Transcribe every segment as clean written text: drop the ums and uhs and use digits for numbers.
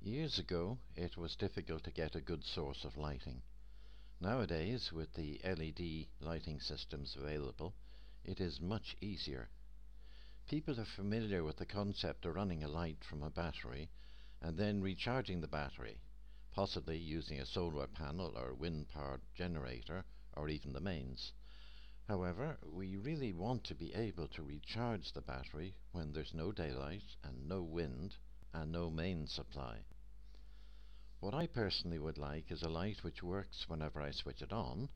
Years ago, it was difficult to get a good source of lighting. Nowadays, with the LED lighting systems available, it is much easier. People are familiar with the concept of running a light from a battery and then recharging the battery, possibly using a solar panel or wind-powered generator or even the mains. However, we really want to be able to recharge the battery when there's no daylight and no wind and no main supply. What I personally would like is a light which works whenever I switch it on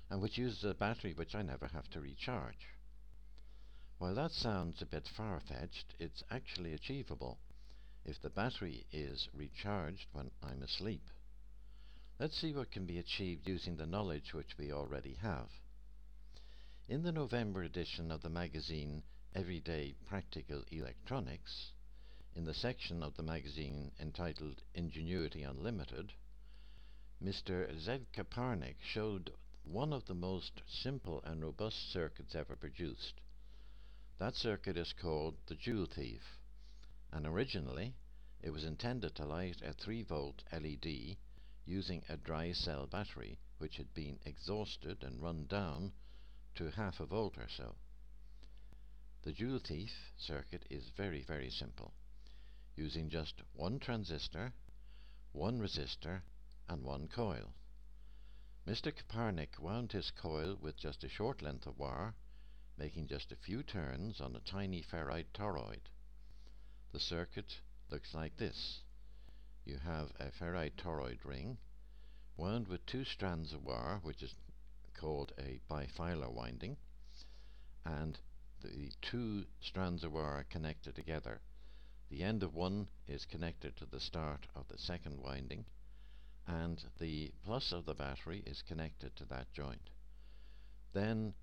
and which uses a battery which I never have to recharge. While that sounds a bit far-fetched, it's actually achievable if the battery is recharged when I'm asleep. Let's see what can be achieved using the knowledge which we already have. In the November edition of the magazine Everyday Practical Electronics, in the section of the magazine entitled Ingenuity Unlimited, Mr. Z. Kaparnik showed one of the most simple and robust circuits ever produced. That circuit is called the Joule Thief, and originally it was intended to light a 3-volt LED using a dry cell battery which had been exhausted and run down to half a volt or so. The Joule Thief circuit is very simple, using just one transistor, one resistor and one coil. Mr. Kaparnik wound his coil with just a short length of wire, making just a few turns on a tiny ferrite toroid. The circuit looks like this. You have a ferrite toroid ring wound with 2 strands of wire, which is called a bifilar winding, and the 2 strands of wire are connected together. The end of one is connected to the start of the second winding, and the plus of the battery is connected to that joint. Then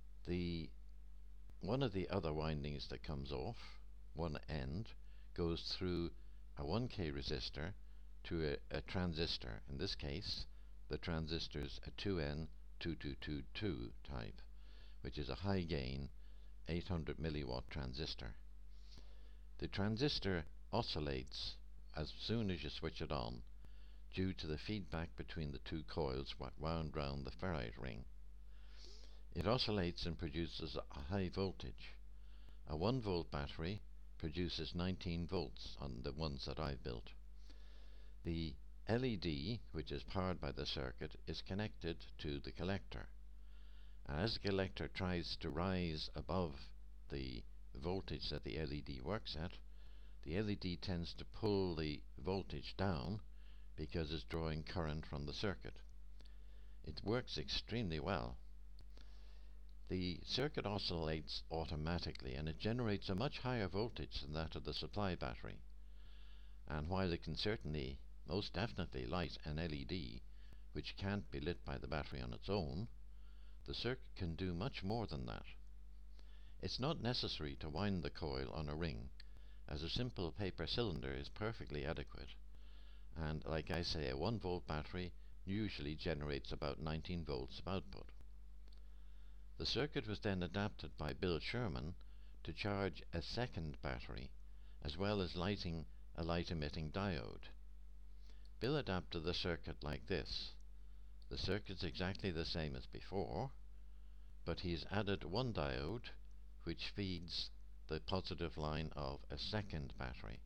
one of the other windings that comes off, one end, goes through a 1K resistor to a transistor. In this case, the transistor is a 2N2222 type, which is a high gain 800 milliwatt transistor. The transistor oscillates as soon as you switch it on due to the feedback between the 2 coils wound round the ferrite ring. It oscillates and produces a high voltage. A 1-volt battery produces 19 volts on the ones that I've built. The LED, which is powered by the circuit, is connected to the collector. As the collector tries to rise above the voltage that the LED works at, the LED tends to pull the voltage down because it's drawing current from the circuit. It works extremely well. The circuit oscillates automatically and it generates a much higher voltage than that of the supply battery. And while it can certainly, most definitely light an LED, which can't be lit by the battery on its own, the circuit can do much more than that. It's not necessary to wind the coil on a ring, as a simple paper cylinder is perfectly adequate, and like I say, a 1-volt battery usually generates about 19 volts of output. The circuit was then adapted by Bill Sherman to charge a second battery, as well as lighting a light-emitting diode. Bill adapted the circuit like this. The circuit's exactly the same as before, but he's added one diode which feeds the positive line of a second battery.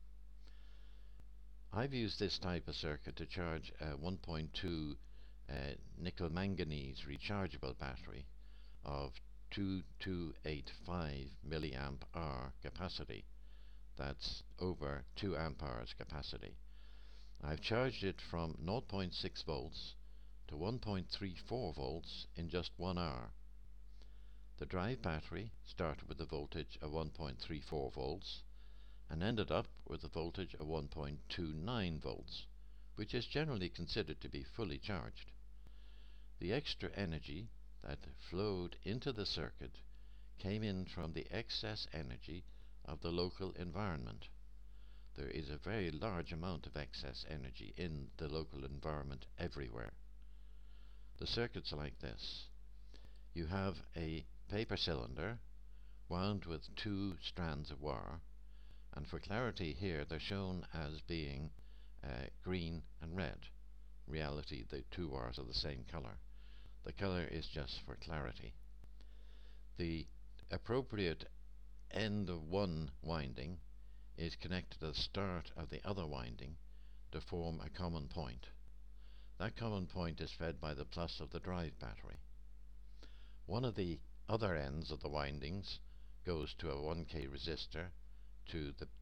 I've used this type of circuit to charge a 1.2 nickel manganese rechargeable battery of 2285 milliamp hour capacity. That's over 2 amp hours capacity. I've charged it from 0.6 volts to 1.34 volts in just 1 hour. The drive battery started with a voltage of 1.34 volts and ended up with a voltage of 1.29 volts, which is generally considered to be fully charged. The extra energy that flowed into the circuit came in from the excess energy of the local environment. There is a very large amount of excess energy in the local environment everywhere. The circuit's like this. You have a paper cylinder wound with 2 strands of wire, and for clarity here they're shown as being green and red. In reality, the two wires are the same color. The color is just for clarity. The appropriate end of one winding is connected to the start of the other winding to form a common point. That common point is fed by the plus of the drive battery. One of the other ends of the windings goes to a 1K resistor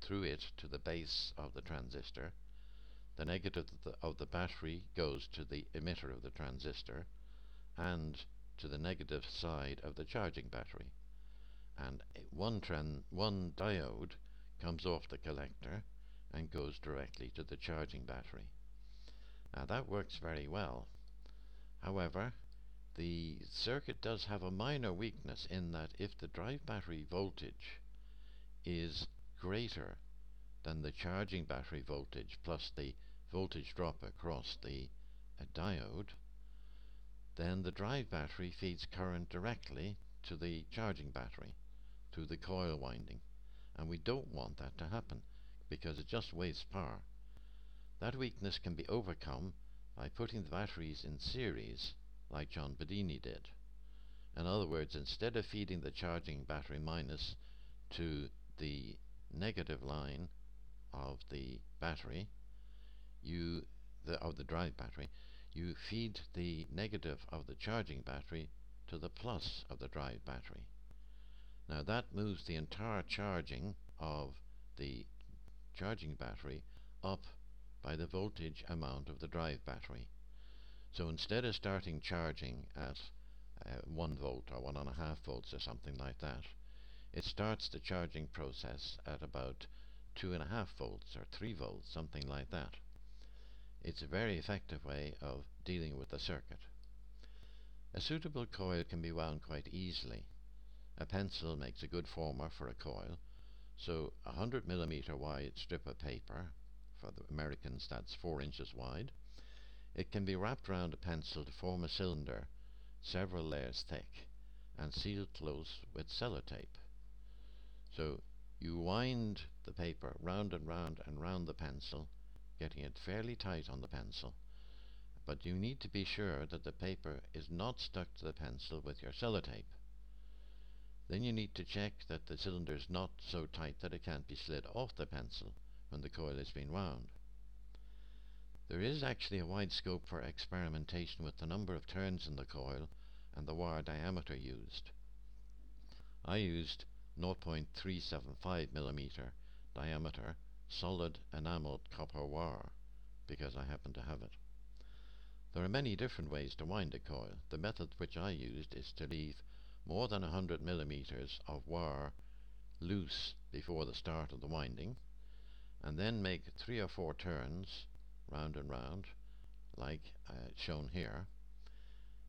through it to the base of the transistor. The negative of the battery goes to the emitter of the transistor and to the negative side of the charging battery. And one diode comes off the collector and goes directly to the charging battery. Now that works very well. However, the circuit does have a minor weakness in that if the drive battery voltage is greater than the charging battery voltage plus the voltage drop across the diode, then the drive battery feeds current directly to the charging battery through the coil winding, and we don't want that to happen because it just wastes power. That weakness can be overcome by putting the batteries in series like John Bedini did. In other words, instead of feeding the charging battery minus to the negative line of the battery, of the drive battery, you feed the negative of the charging battery to the plus of the drive battery. Now that moves the entire charging of the charging battery up by the voltage amount of the drive battery. So instead of starting charging at 1 volt or 1.5 volts or something like that, it starts the charging process at about 2.5 volts or 3 volts, something like that. It's a very effective way of dealing with the circuit. A suitable coil can be wound quite easily. A pencil makes a good former for a coil, so a 100mm wide strip of paper, for the Americans that's 4 inches wide, it can be wrapped around a pencil to form a cylinder several layers thick and sealed close with sellotape. So you wind the paper round and round and round the pencil, getting it fairly tight on the pencil, but you need to be sure that the paper is not stuck to the pencil with your sellotape. Then you need to check that the cylinder is not so tight that it can't be slid off the pencil when the coil is being wound. There is actually a wide scope for experimentation with the number of turns in the coil and the wire diameter used. I used 0.375mm diameter solid enameled copper wire because I happen to have it. There are many different ways to wind a coil. The method which I used is to leave more than 100mm of wire loose before the start of the winding, and then make 3 or 4 turns round and round like shown here,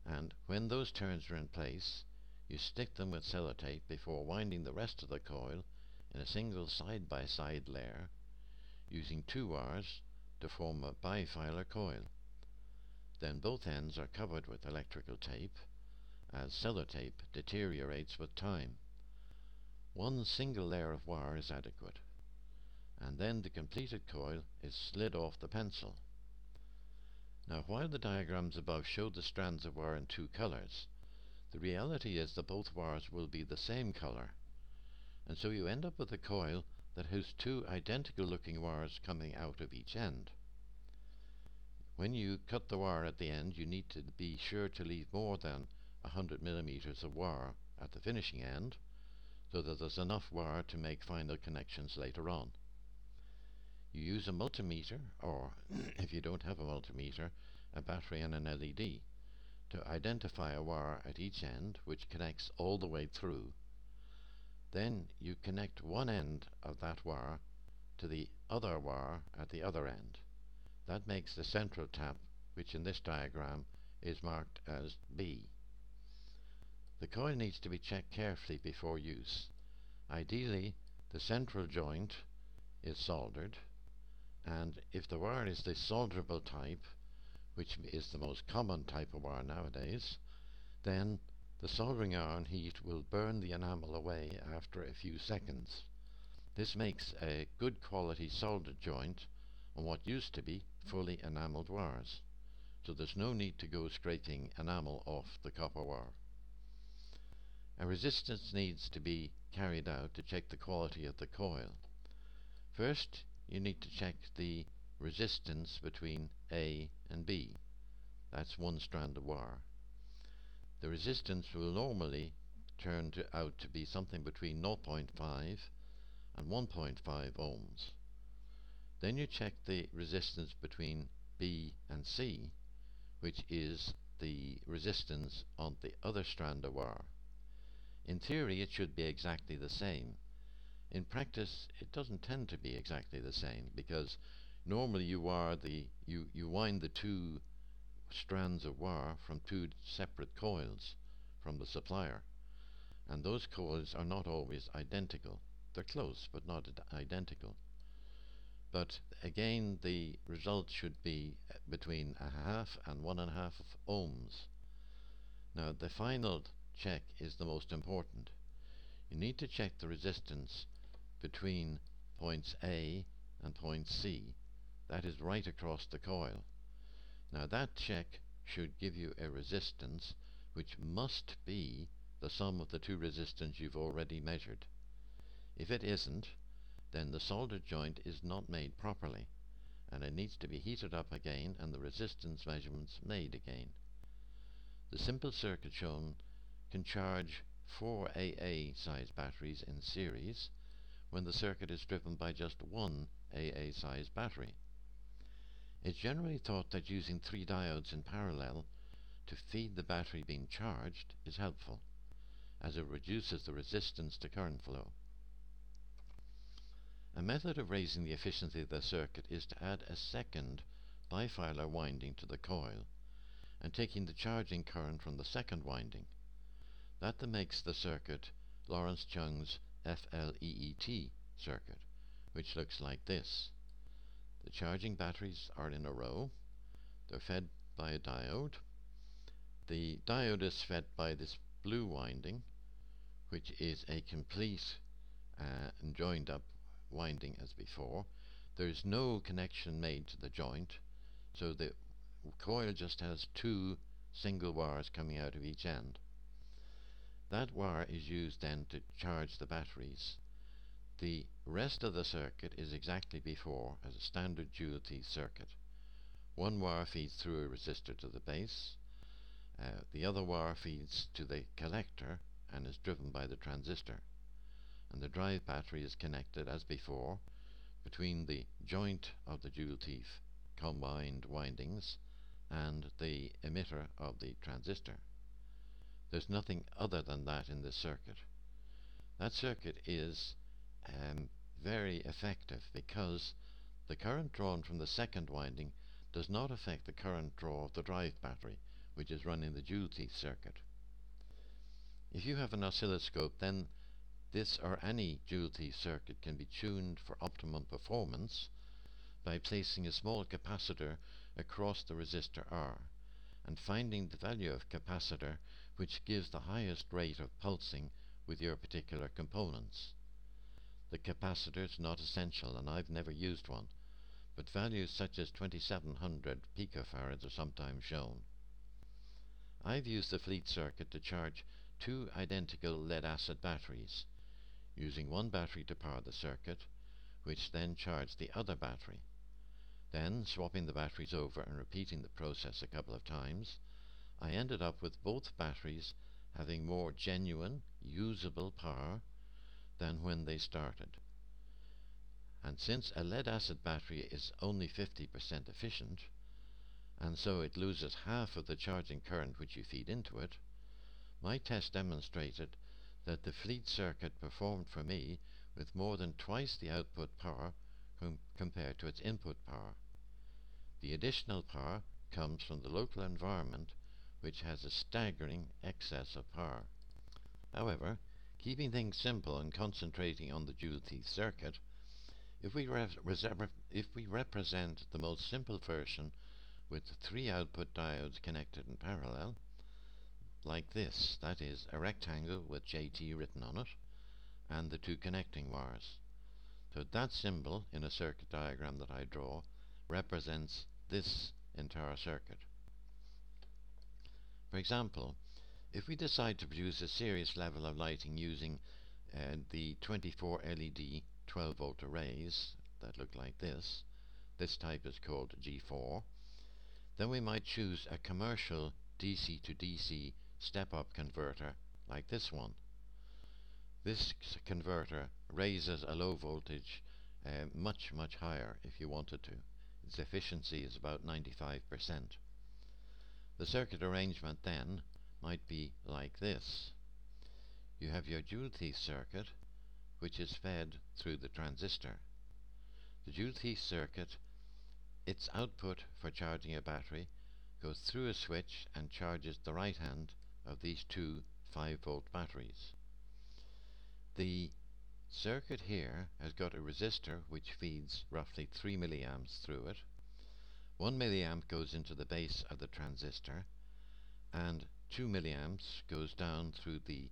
and when those turns are in place you stick them with sellotape before winding the rest of the coil in a single side-by-side layer using 2 wires to form a bifilar coil. Then both ends are covered with electrical tape as sellotape deteriorates with time. One single layer of wire is adequate, and then the completed coil is slid off the pencil. Now, while the diagrams above show the strands of wire in 2 colors, the reality is that both wires will be the same color, and so you end up with a coil that has 2 identical looking wires coming out of each end. When you cut the wire at the end, you need to be sure to leave more than 100mm of wire at the finishing end, so that there's enough wire to make final connections later on. You use a multimeter, or if you don't have a multimeter, a battery and an LED, to identify a wire at each end which connects all the way through. Then you connect one end of that wire to the other wire at the other end. That makes the central tap, which in this diagram is marked as B. The coil needs to be checked carefully before use. Ideally, the central joint is soldered, and if the wire is the solderable type, which is the most common type of wire nowadays, then the soldering iron heat will burn the enamel away after a few seconds. This makes a good quality soldered joint on what used to be fully enameled wires, so there's no need to go scraping enamel off the copper wire. A resistance needs to be carried out to check the quality of the coil. First, you need to check the resistance between A and B. That's one strand of wire. The resistance will normally turn out to be something between 0.5 and 1.5 ohms. Then you check the resistance between B and C, which is the resistance on the other strand of wire. In theory, it should be exactly the same. In practice, it doesn't tend to be exactly the same, because normally you wind the two strands of wire from two separate coils from the supplier, and those coils are not always identical. They're close, but not identical. But again, the result should be between 0.5 and 1.5 ohms. Now, the final check is the most important. You need to check the resistance between points A and point C. That is right across the coil. Now, that check should give you a resistance which must be the sum of the two resistance you've already measured. If it isn't, then the solder joint is not made properly, and it needs to be heated up again and the resistance measurements made again. The simple circuit shown can charge 4 AA size batteries in series when the circuit is driven by just one AA size battery. It's generally thought that using 3 diodes in parallel to feed the battery being charged is helpful, as it reduces the resistance to current flow. A method of raising the efficiency of the circuit is to add a second bifilar winding to the coil and taking the charging current from the second winding. That then makes the circuit Lawrence Chung's FLEET circuit, which looks like this. The charging batteries are in a row. They're fed by a diode. The diode is fed by this blue winding, which is a complete and joined up winding as before. There's no connection made to the joint, so the coil just has 2 single wires coming out of each end. That wire is used then to charge the batteries. The rest of the circuit is exactly before as a standard dual-T circuit. One wire feeds through a resistor to the base, the other wire feeds to the collector and is driven by the transistor, and the drive battery is connected as before between the joint of the dual-T combined windings and the emitter of the transistor. There's nothing other than that in this circuit. That circuit is very effective because the current drawn from the second winding does not affect the current draw of the drive battery, which is running the dual-T circuit. If you have an oscilloscope, then this or any dual-T circuit can be tuned for optimum performance by placing a small capacitor across the resistor R and finding the value of capacitor which gives the highest rate of pulsing with your particular components. The capacitor is not essential, and I've never used one, but values such as 2700 picofarads are sometimes shown. I've used the Fleet circuit to charge 2 identical lead-acid batteries, using one battery to power the circuit, which then charged the other battery. Then, swapping the batteries over and repeating the process a couple of times, I ended up with both batteries having more genuine, usable power than when they started. And since a lead-acid battery is only 50% efficient, and so it loses half of the charging current which you feed into it, my test demonstrated that the Fleet circuit performed for me with more than twice the output power compared to its input power. The additional power comes from the local environment, which has a staggering excess of power. However, keeping things simple and concentrating on the dual-T circuit, if we represent the most simple version with 3 output diodes connected in parallel, like this, that is, a rectangle with JT written on it, and the 2 connecting wires. So that symbol in a circuit diagram that I draw represents this entire circuit. For example, if we decide to produce a serious level of lighting using the 24 LED 12 volt arrays that look like this type is called G4, then we might choose a commercial DC to DC step-up converter like this one. This converter raises a low voltage much higher if you wanted to. Its efficiency is about 95%. The circuit arrangement then might be like this. You have your dual teeth circuit, which is fed through the transistor. The dual teeth circuit, its output for charging a battery, goes through a switch and charges the right hand of these two 5-volt batteries. The circuit here has got a resistor which feeds roughly 3 milliamps through it. 1 milliamp goes into the base of the transistor, and 2 milliamps goes down through the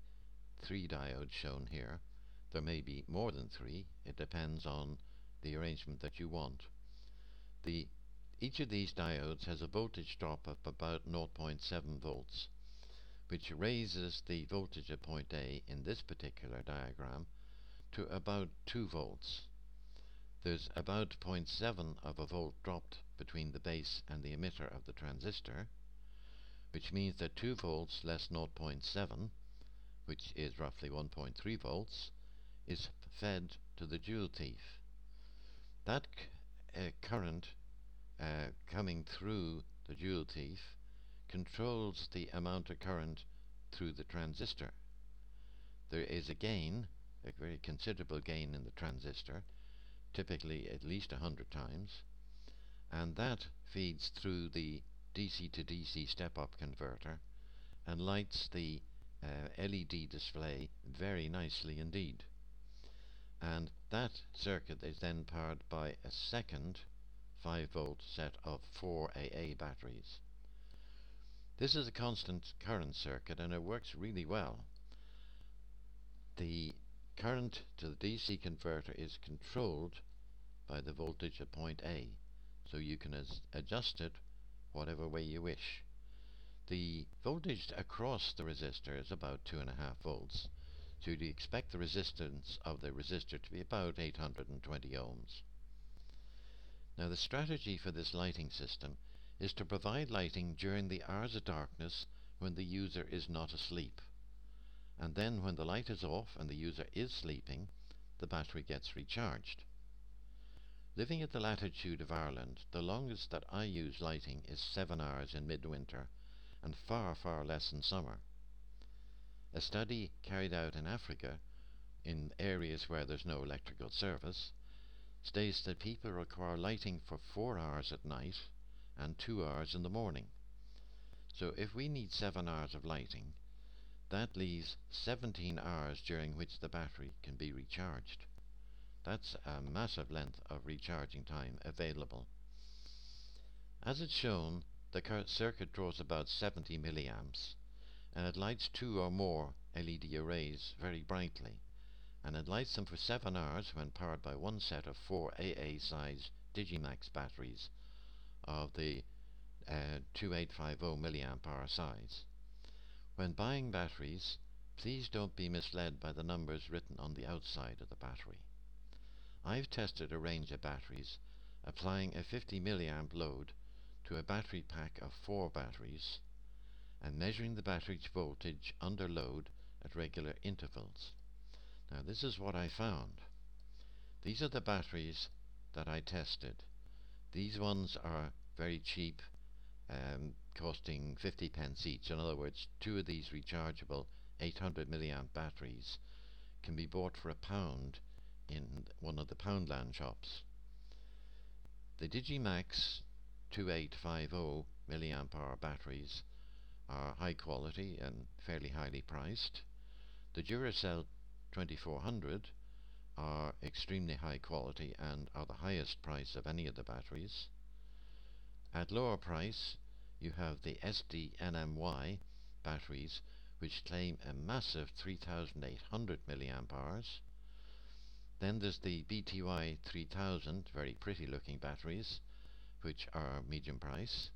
3 diodes shown here. There may be more than 3, it depends on the arrangement that you want. Each of these diodes has a voltage drop of about 0.7 volts, which raises the voltage at point A in this particular diagram to about 2 volts. There's about 0.7 of a volt dropped between the base and the emitter of the transistor, which means that 2 volts less 0.7, which is roughly 1.3 volts, is fed to the dual teeth. That current coming through the dual teeth controls the amount of current through the transistor. There is a gain, a very considerable gain in the transistor, typically at least 100 times, and that feeds through the DC to DC step-up converter and lights the LED display very nicely indeed. And that circuit is then powered by a second 5-volt set of 4 AA batteries. This is a constant current circuit and it works really well. The current to the DC converter is controlled by the voltage at point A, so you can adjust it whatever way you wish. The voltage across the resistor is about 2.5 volts, so you'd expect the resistance of the resistor to be about 820 ohms. Now the strategy for this lighting system is to provide lighting during the hours of darkness when the user is not asleep, and then when the light is off and the user is sleeping, the battery gets recharged. Living at the latitude of Ireland, the longest that I use lighting is 7 hours in midwinter and far less in summer. A study carried out in Africa, in areas where there's no electrical service, states that people require lighting for 4 hours at night and 2 hours in the morning. So if we need 7 hours of lighting, that leaves 17 hours during which the battery can be recharged. That's a massive length of recharging time available. As it's shown, the circuit draws about 70 milliamps, and it lights 2 or more LED arrays very brightly, and it lights them for 7 hours when powered by one set of 4 AA size Digimax batteries of the 2850 milliamp hour size. When buying batteries, please don't be misled by the numbers written on the outside of the battery. I've tested a range of batteries, applying a 50 milliamp load to a battery pack of 4 batteries and measuring the battery's voltage under load at regular intervals. Now this is what I found. These are the batteries that I tested. These ones are very cheap, costing 50 pence each. In other words, 2 of these rechargeable 800 milliamp batteries can be bought for £1 in one of the Poundland shops. The Digimax 2850 milliamp hour batteries are high quality and fairly highly priced. The Duracell 2400 are extremely high quality and are the highest price of any of the batteries. At lower price you have the SD-NMY batteries, which claim a massive 3800 milliamp hours. Then there's the BTY 3000, very pretty looking batteries, which are medium price,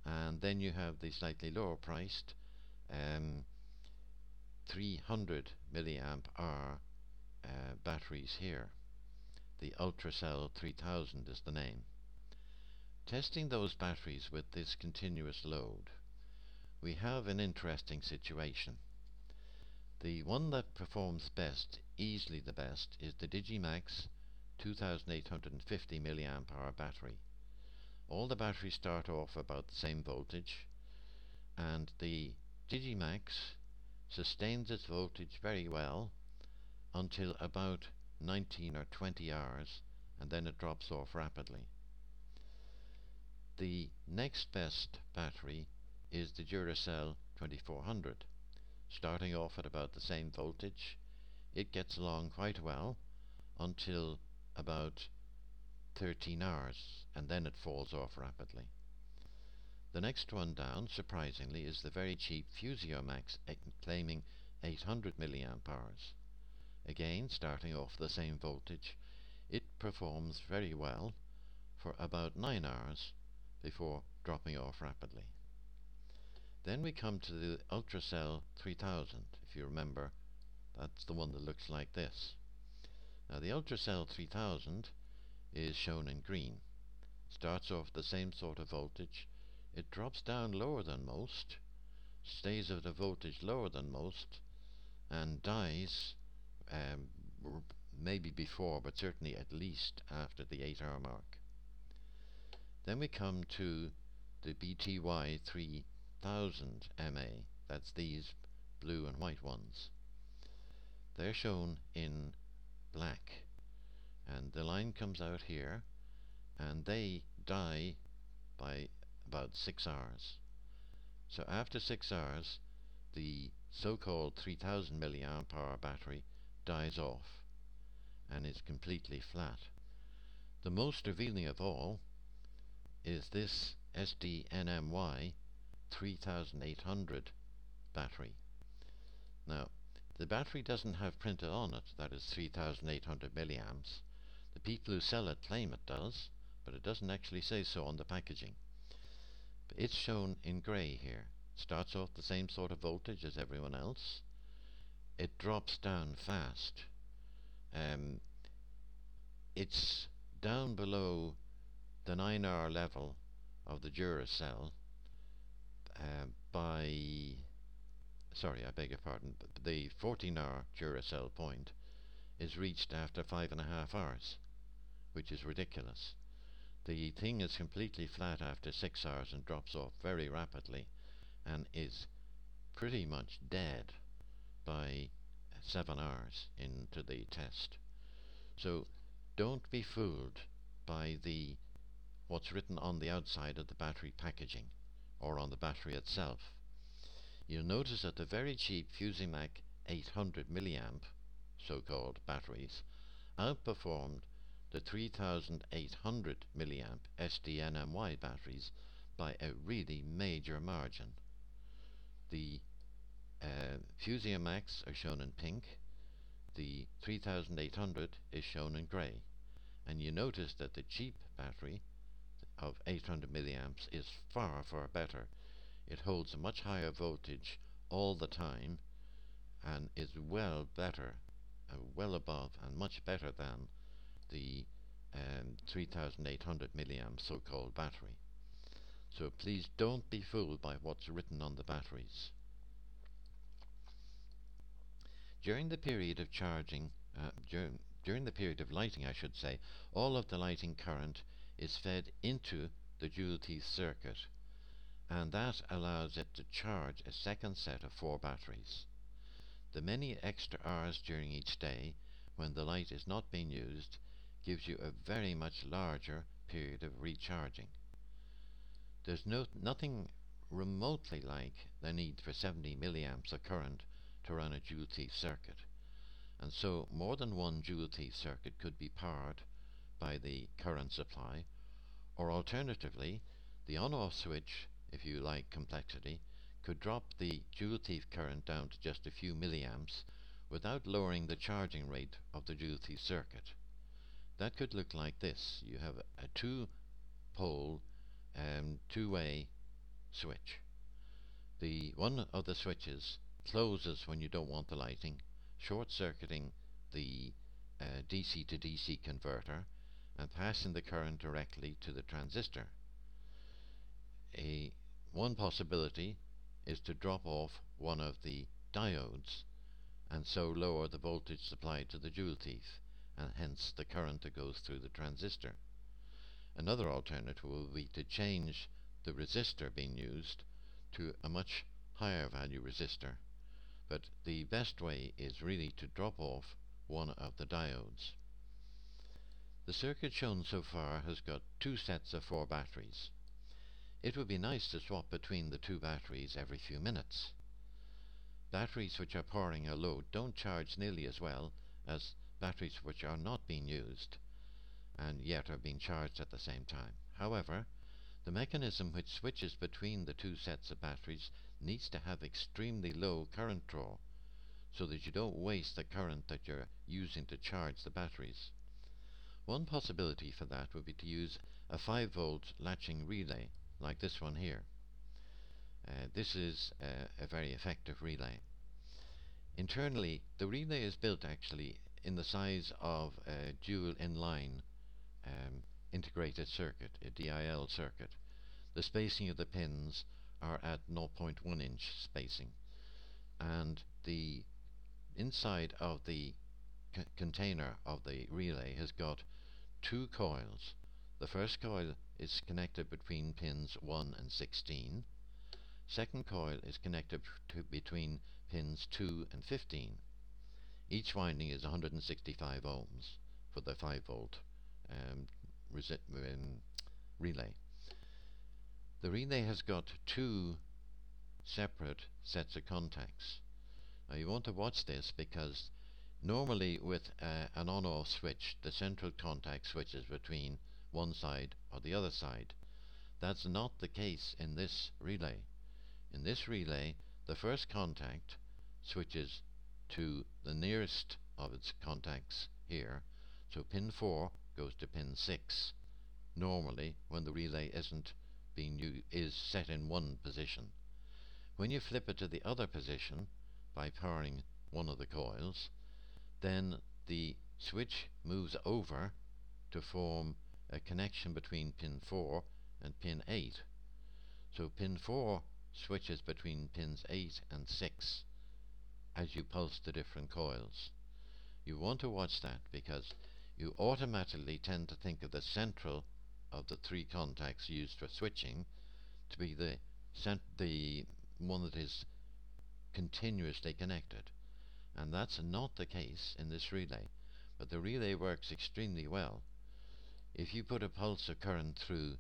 and then you have the slightly lower priced 300 milliamp hour batteries here. The Ultracell 3000 is the name. Testing those batteries with this continuous load, we have an interesting situation. The one that performs best, easily the best, is the Digimax 2850 milliamp hour battery. All the batteries start off about the same voltage, and the Digimax sustains its voltage very well until about 19 or 20 hours, and then it drops off rapidly. The next best battery is the Duracell 2400. Starting off at about the same voltage, it gets along quite well until about 13 hours, and then it falls off rapidly. The next one down, surprisingly, is the very cheap Fusiomax, claiming 800 milliamp hours. Again, starting off the same voltage, it performs very well for about 9 hours before dropping off rapidly. Then we come to the Ultracell 3000. If you remember, that's the one that looks like this. Now the Ultracell 3000 is shown in green. Starts off the same sort of voltage. It drops down lower than most, stays at a voltage lower than most, and dies maybe before, but certainly at least after the 8-hour mark. Then we come to the BTY 3000 MA. That's these blue and white ones. They're shown in black, and the line comes out here, and they die by about 6 hours. So after 6 hours, the so-called 3000 milliamp hour battery dies off and is completely flat. The most revealing of all is this SDNMY 3800 battery. Now, the battery doesn't have printed on it that is 3800 milliamps. The people who sell it claim it does, but it doesn't actually say so on the packaging. But it's shown in grey here. Starts off the same sort of voltage as everyone else. It drops down fast. It's down below the 9-hour level of the Duracell the 14-hour Duracell point is reached after 5.5 hours, which is ridiculous. The thing is completely flat after 6 hours and drops off very rapidly and is pretty much dead by 7 hours into the test. So don't be fooled by what's written on the outside of the battery packaging or on the battery itself. You'll notice that the very cheap Fusiomax 800 milliamp so-called batteries outperformed the 3800 milliamp SDNMY batteries by a really major margin. The Fusiomax are shown in pink, the 3800 is shown in grey, and you notice that the cheap battery of 800 milliamps is far, far better. It holds a much higher voltage all the time and is well better, well above and much better than the 3800 milliamp so-called battery. So please don't be fooled by what's written on the batteries. During the period of charging, during the period of lighting, I should say, all of the lighting current is fed into the dual teeth circuit, and that allows it to charge a second set of 4 batteries. The many extra hours during each day when the light is not being used gives you a very much larger period of recharging. There's nothing remotely like the need for 70 milliamps of current to run a dual teeth circuit, and so more than one dual teeth circuit could be powered by the current supply, or alternatively the on-off switch, if you like complexity, could drop the dual teeth current down to just a few milliamps without lowering the charging rate of the dual teeth circuit. That could look like this. You have a 2 two-pole two-way switch. The one of the switches closes when you don't want the lighting, short-circuiting the DC to DC converter and passing the current directly to the transistor. One possibility is to drop off one of the diodes and so lower the voltage supplied to the joule thief, and hence the current that goes through the transistor. Another alternative will be to change the resistor being used to a much higher value resistor, but the best way is really to drop off one of the diodes. The circuit shown so far has got two sets of 4 batteries. It would be nice to swap between the 2 batteries every few minutes. Batteries which are powering a load don't charge nearly as well as batteries which are not being used and yet are being charged at the same time. However, the mechanism which switches between the 2 sets of batteries needs to have extremely low current draw so that you don't waste the current that you're using to charge the batteries. One possibility for that would be to use a 5-volt latching relay like this one here. This is a very effective relay. Internally, the relay is built actually in the size of a dual inline integrated circuit, a DIL circuit. The spacing of the pins are at 0.1 inch spacing, and the inside of the container of the relay has got 2 coils. The first coil is connected between pins 1 and 16. Second coil is connected between pins 2 and 15. Each winding is 165 ohms for the 5-volt relay. The relay has got 2 separate sets of contacts. Now you want to watch this because normally with an on-off switch, the central contact switches between one side or the other side. That's not the case in this relay. In this relay, the first contact switches to the nearest of its contacts here, so pin 4 goes to pin 6 normally when the relay is set in one position. When you flip it to the other position by powering one of the coils, then the switch moves over to form a connection between pin 4 and pin 8. So pin 4 switches between pins 8 and 6 as you pulse the different coils. You want to watch that because you automatically tend to think of the central of the 3 contacts used for switching to be the one that is continuously connected, and that's not the case in this relay. But the relay works extremely well. If you put a pulse of current through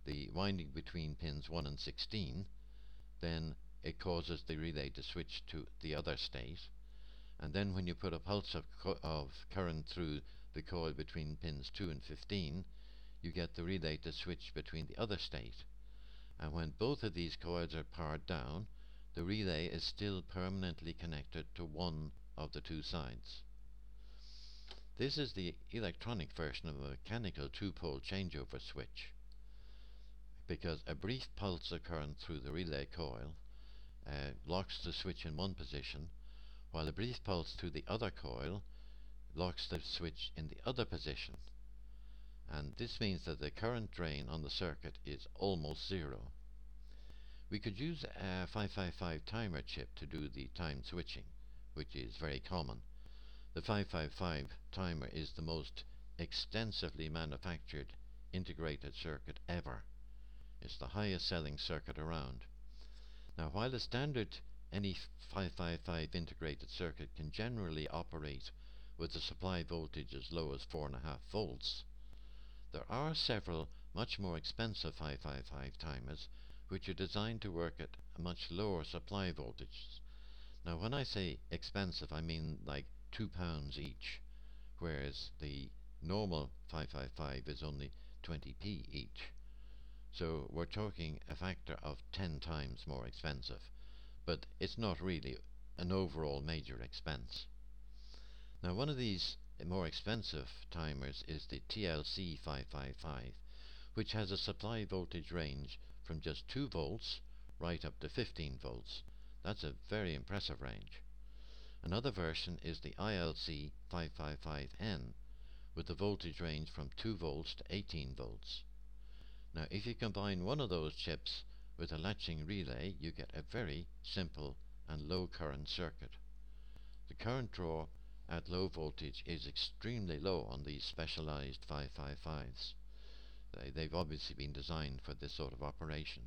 the winding between pins 1 and 16, then it causes the relay to switch to the other state, and then when you put a pulse of current through the coil between pins 2 and 15, you get the relay to switch between the other state. And when both of these coils are powered down, the relay is still permanently connected to one of the 2 sides. This is the electronic version of a mechanical 2-pole changeover switch, because a brief pulse of current through the relay coil locks the switch in one position, while a brief pulse through the other coil locks the switch in the other position. And this means that the current drain on the circuit is almost 0. We could use a 555 timer chip to do the time switching, which is very common. The 555 timer is the most extensively manufactured integrated circuit ever. It's the highest selling circuit around. Now, while a standard any 555 integrated circuit can generally operate with a supply voltage as low as 4.5 volts, there are several much more expensive 555 timers which are designed to work at a much lower supply voltages. Now, when I say expensive, I mean like £2 each, whereas the normal 555 is only 20p each. So we're talking a factor of 10 times more expensive, but it's not really an overall major expense. Now, one of these more expensive timers is the TLC 555, which has a supply voltage range from just 2 volts right up to 15 volts. That's a very impressive range. Another version is the ILC 555N with the voltage range from 2 volts to 18 volts. Now if you combine one of those chips with a latching relay, you get a very simple and low current circuit. The current draw at low voltage is extremely low on these specialized 555s. They've obviously been designed for this sort of operation.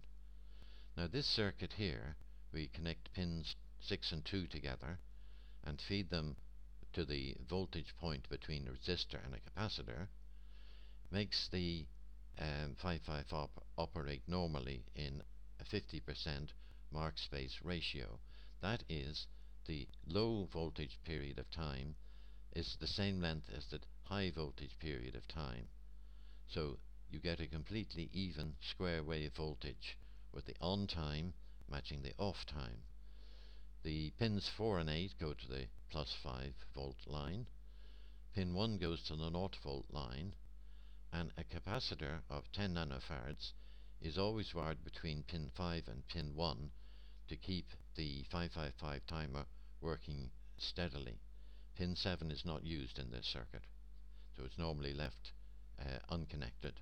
Now this circuit here, we connect pins 6 and 2 together and feed them to the voltage point between a resistor and a capacitor, makes the 555 operate normally in a 50% mark space ratio. That is, the low voltage period of time is the same length as the high voltage period of time. So you get a completely even square wave voltage with the on time matching the off time. The pins 4 and 8 go to the plus 5 volt line, pin 1 goes to the 0 volt line, and a capacitor of 10 nanofarads is always wired between pin 5 and pin 1 to keep the 555 timer working steadily. Pin 7 is not used in this circuit, so it's normally left unconnected.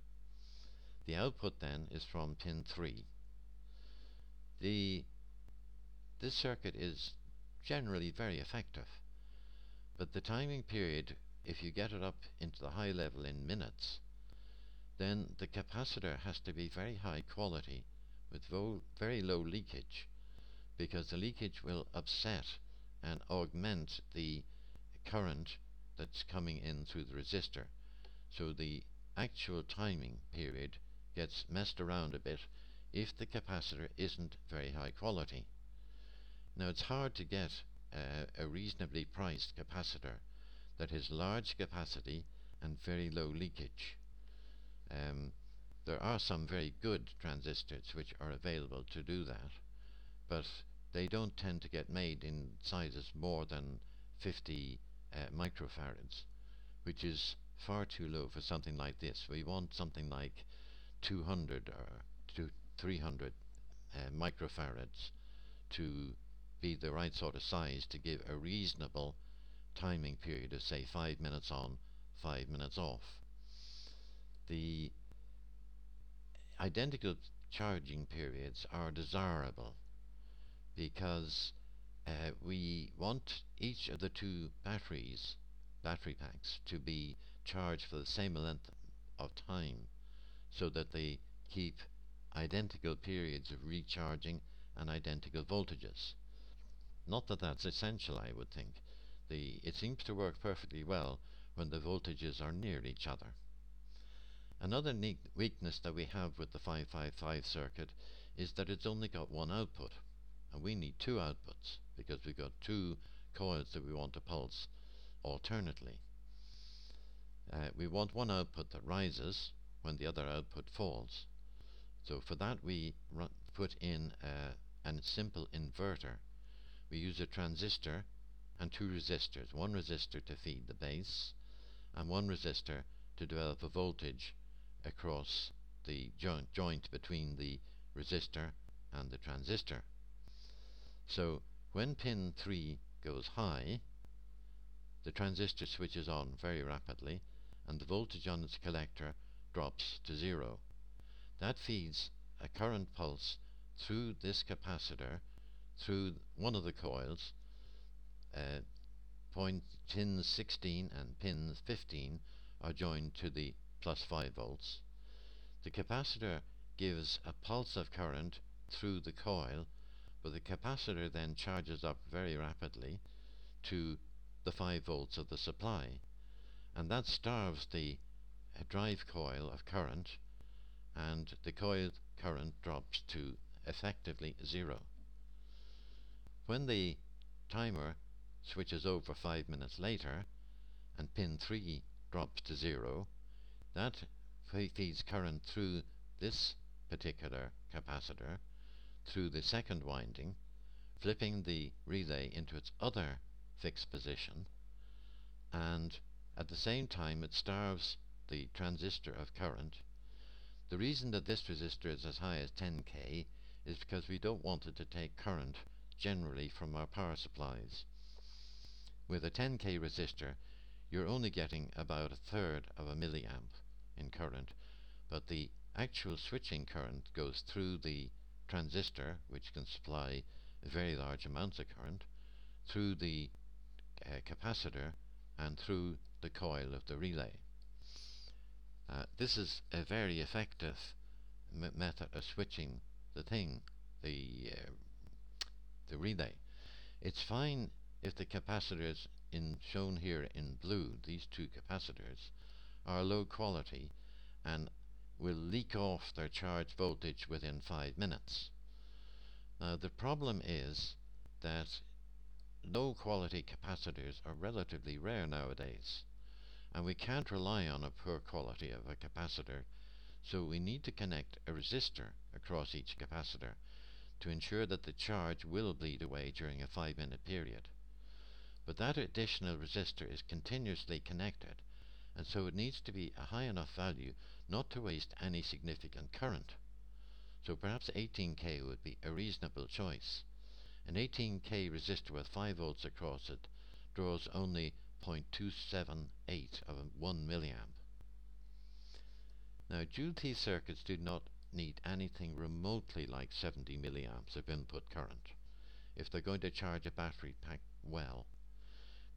The output then is from pin 3. This circuit is generally very effective, but the timing period, if you get it up into the high level in minutes, then the capacitor has to be very high quality with very low leakage, because the leakage will upset and augment the current that's coming in through the resistor. So the actual timing period gets messed around a bit if the capacitor isn't very high quality. Now it's hard to get a reasonably priced capacitor that has large capacity and very low leakage. There are some very good transistors which are available to do that, but they don't tend to get made in sizes more than 50 microfarads, which is far too low for something like this. We want something like 200 or 300 microfarads to be the right sort of size to give a reasonable timing period of, say, 5 minutes on, 5 minutes off. The identical charging periods are desirable because we want each of the two battery packs to be charged for the same length of time, so that they keep identical periods of recharging and identical voltages. Not that that's essential, I would think. It seems to work perfectly well when the voltages are near each other. Another weakness that we have with the 555 circuit is that it's only got one output, and we need two outputs because we've got two coils that we want to pulse alternately. We want one output that rises when the other output falls. So for that we put in a simple inverter. We use a transistor and two resistors, one resistor to feed the base and one resistor to develop a voltage across the joint between the resistor and the transistor. So when pin 3 goes high, the transistor switches on very rapidly and the voltage on its collector drops to 0. That feeds a current pulse through this capacitor, through one of the coils. Pins 16 and pins 15 are joined to the plus 5 volts. The capacitor gives a pulse of current through the coil, but the capacitor then charges up very rapidly to the 5 volts of the supply, and that starves the drive coil of current, and the coil current drops to effectively 0. When the timer switches over 5 minutes later and pin 3 drops to 0, that feeds current through this particular capacitor through the second winding, flipping the relay into its other fixed position, and at the same time it starves the transistor of current. The reason that this resistor is as high as 10k is because we don't want it to take current generally from our power supplies. With a 10k resistor, you're only getting about a third of a milliamp in current, but the actual switching current goes through the transistor, which can supply very large amounts of current, through the capacitor, and through the coil of the relay. This is a very effective method of switching the relay. It's fine if the capacitors shown here in blue, these two capacitors, are low quality and will leak off their charge voltage within 5 minutes. Now the problem is that low quality capacitors are relatively rare nowadays, and we can't rely on a poor quality of a capacitor, so we need to connect a resistor across each capacitor to ensure that the charge will bleed away during a 5-minute period. But that additional resistor is continuously connected, and so it needs to be a high enough value not to waste any significant current. So perhaps 18k would be a reasonable choice. An 18k resistor with 5 volts across it draws only 0.278 of 1 milliamp. Now, dual-T circuits do not need anything remotely like 70 milliamps of input current if they're going to charge a battery pack well.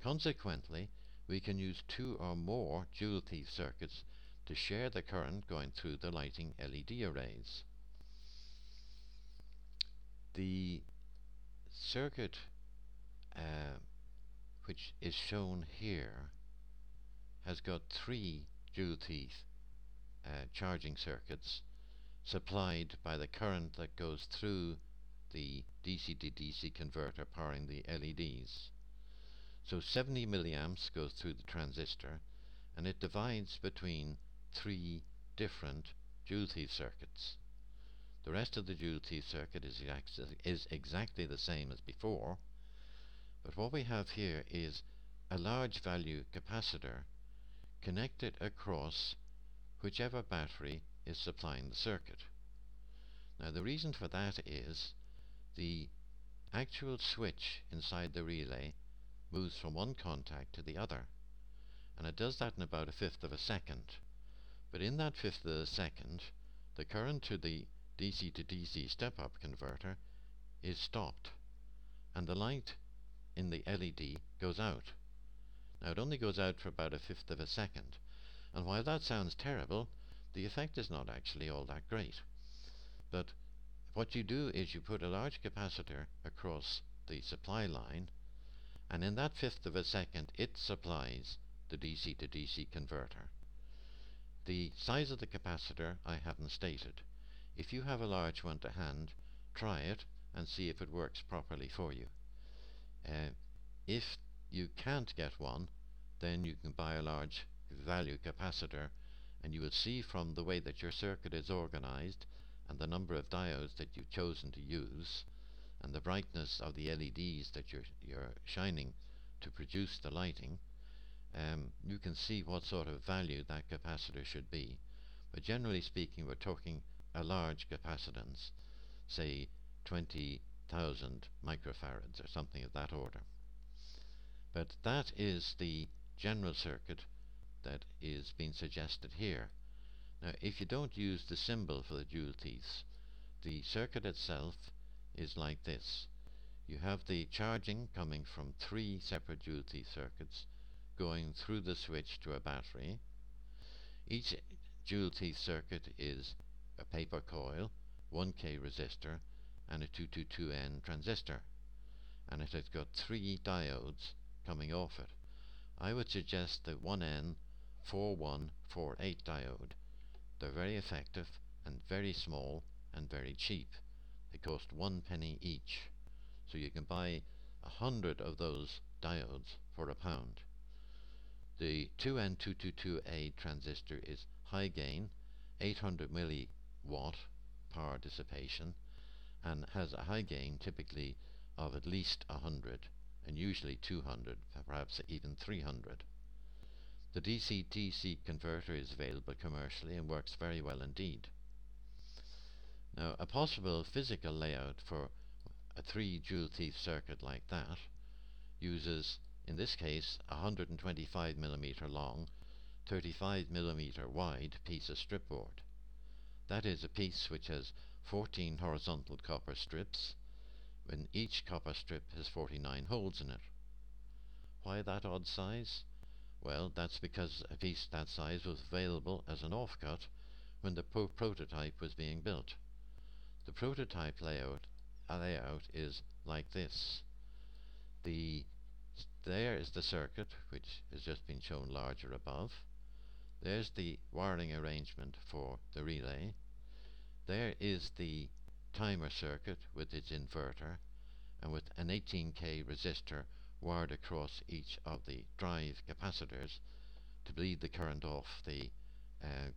Consequently, we can use 2 or more dual-T circuits to share the current going through the lighting LED arrays. The circuit which is shown here has got 3 dual-T charging circuits supplied by the current that goes through the DC to DC converter powering the LEDs. So 70 milliamps goes through the transistor, and it divides between 3 different dual-T circuits. The rest of the dual-T circuit is exactly the same as before, but what we have here is a large value capacitor connected across whichever battery is supplying the circuit. Now the reason for that is the actual switch inside the relay moves from one contact to the other, and it does that in about 1/5 of a second. But in that 1/5 of a second, the current to the DC to DC step-up converter is stopped, and the light in the LED goes out. Now it only goes out for about 1/5 of a second, and while that sounds terrible, the effect is not actually all that great. But what you do is you put a large capacitor across the supply line, and in that 1/5 of a second it supplies the DC to DC converter. The size of the capacitor I haven't stated. If you have a large one to hand, try it and see if it works properly for you. If you can't get one, then you can buy a large value capacitor, and you will see from the way that your circuit is organized and the number of diodes that you've chosen to use and the brightness of the LEDs that you're shining to produce the lighting, you can see what sort of value that capacitor should be. But generally speaking, we're talking a large capacitance, say 20,000 microfarads or something of that order. But that is the general circuit that is being suggested here. Now, if you don't use the symbol for the dual-Ts, the circuit itself is like this. You have the charging coming from 3 separate dual-T circuits going through the switch to a battery. Each dual-T circuit is a paper coil, 1K resistor, and a 222N transistor, and it has got 3 diodes coming off it. I would suggest the 1N4148 diode. They're very effective and very small and very cheap. They cost 1 penny each, so you can buy 100 of those diodes for £1. The 2N222A transistor is high gain, 800 milliwatt power dissipation, and has a high gain typically of at least 100 and usually 200, perhaps even 300. The DC-DC converter is available commercially and works very well indeed. Now, a possible physical layout for a 3 joule thief circuit like that uses, in this case, a 125mm long, 35mm wide piece of strip board. That is a piece which has 14 horizontal copper strips, when each copper strip has 49 holes in it. Why that odd size? Well, that's because a piece that size was available as an offcut when the prototype was being built. The prototype layout is like this. There is the circuit, which has just been shown larger above. There's the wiring arrangement for the relay. There is the timer circuit with its inverter, and with an 18K resistor wired across each of the drive capacitors to bleed the current off the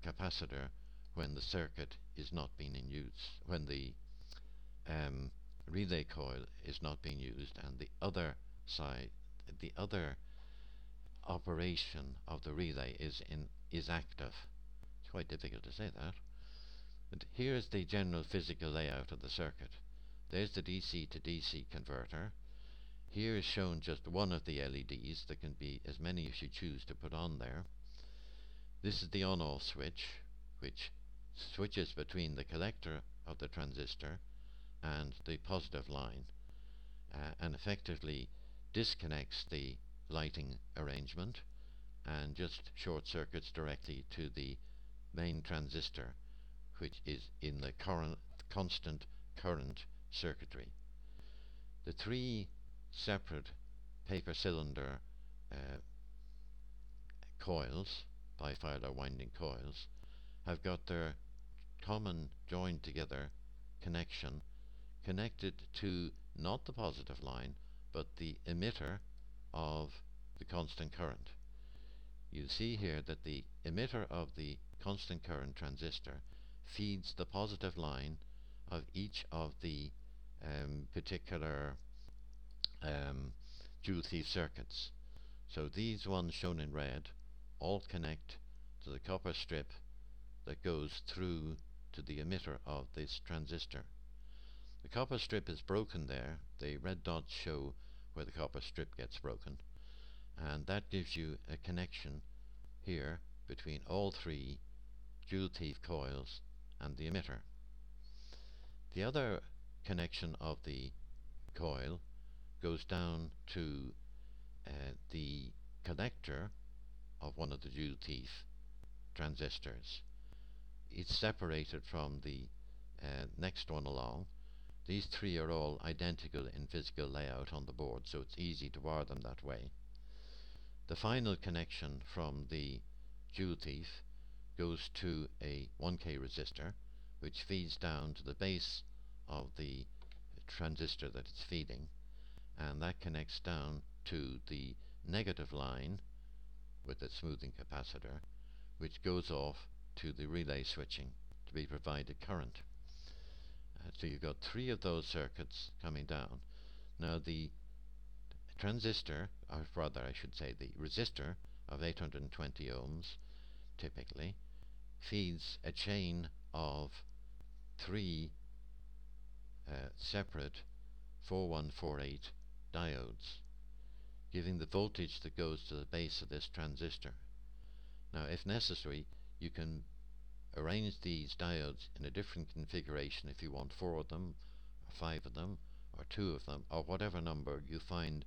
capacitor when the circuit is not being in use, when the relay coil is not being used, and the other operation of the relay is active. It's quite difficult to say that. But here's the general physical layout of the circuit. There's the DC to DC converter. Here is shown just one of the LEDs. There can be as many as you choose to put on there. This is the on-off switch, which switches between the collector of the transistor and the positive line, and effectively disconnects the lighting arrangement and just short circuits directly to the main transistor, which is in the constant current circuitry. The three separate paper cylinder coils, bifilar winding coils, have got their common joined together connection connected to not the positive line but the emitter of the constant current. You see here that the emitter of the constant current transistor feeds the positive line of each of the particular joule thief circuits. So these ones shown in red all connect to the copper strip that goes through to the emitter of this transistor. The copper strip is broken there. The red dots show where the copper strip gets broken, and that gives you a connection here between all three joule thief coils and the emitter. The other connection of the coil goes down to the collector of one of the joule thief transistors. It's separated from the next one along. These three are all identical in physical layout on the board, so it's easy to wire them that way. The final connection from the joule thief goes to a 1K resistor, which feeds down to the base of the transistor that it's feeding, and that connects down to the negative line with the smoothing capacitor, which goes off to the relay switching to be provided current. So you've got three of those circuits coming down. Now the transistor, or rather I should say the resistor of 820 ohms typically feeds a chain of three separate 4148 diodes, giving the voltage that goes to the base of this transistor. Now if necessary, you can arrange these diodes in a different configuration if you want 4 of them, or 5 of them, or 2 of them, or whatever number you find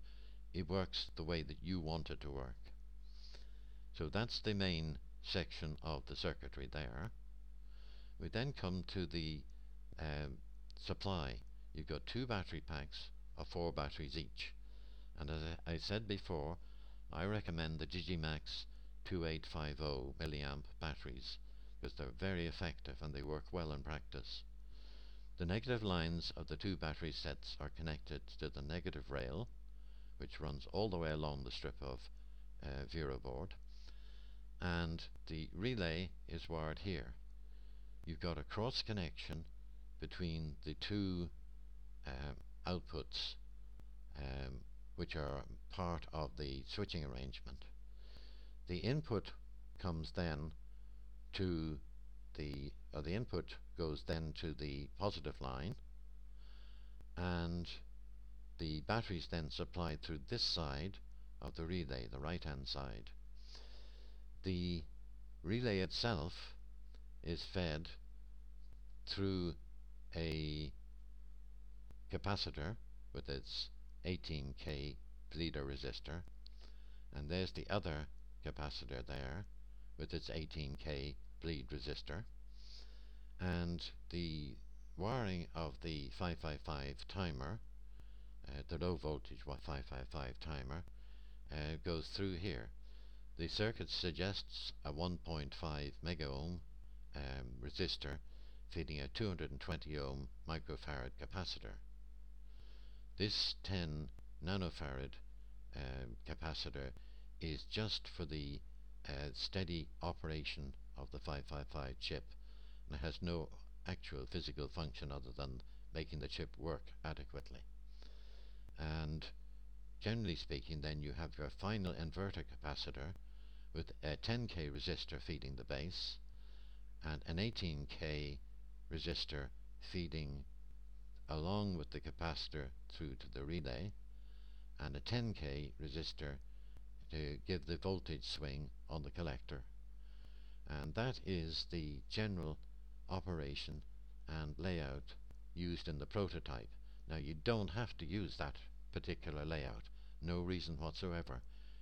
it works the way that you want it to work. So that's the main section of the circuitry there. We then come to the supply. You've got 2 battery packs of 4 batteries each, and as I said before, I recommend the Digimax 2850 milliamp batteries because they're very effective and they work well in practice. The negative lines of the 2 battery sets are connected to the negative rail, which runs all the way along the strip of Vero board, and the relay is wired here. You've got a cross connection between the 2 outputs which are part of the switching arrangement. The input comes then to the input goes then to the positive line, and the battery is then supplied through this side of the relay, the right hand side. The relay itself is fed through a capacitor with its 18K bleeder resistor, and there's the other capacitor there with its 18K bleed resistor, and the wiring of the 555 timer, the low voltage 555 timer, goes through here. The circuit suggests a 1.5 mega ohm resistor feeding a 220 ohm microfarad capacitor. This 10 nanofarad capacitor is just for the steady operation of the 555 chip, and it has no actual physical function other than making the chip work adequately. And generally speaking, then you have your final inverter capacitor with a 10K resistor feeding the base and an 18K resistor feeding along with the capacitor through to the relay, and a 10K resistor to give the voltage swing on the collector. And that is the general operation and layout used in the prototype. Now, you don't have to use that particular layout, no reason whatsoever.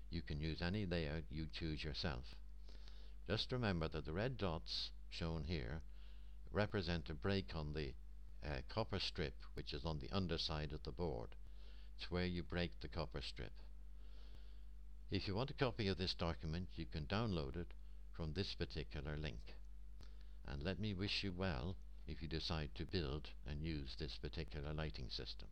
You can use any layout you choose yourself. Just remember that the red dots shown here represent a break on the copper strip, which is on the underside of the board. It's where you break the copper strip. If you want a copy of this document, you can download it from this particular link. And let me wish you well if you decide to build and use this particular lighting system.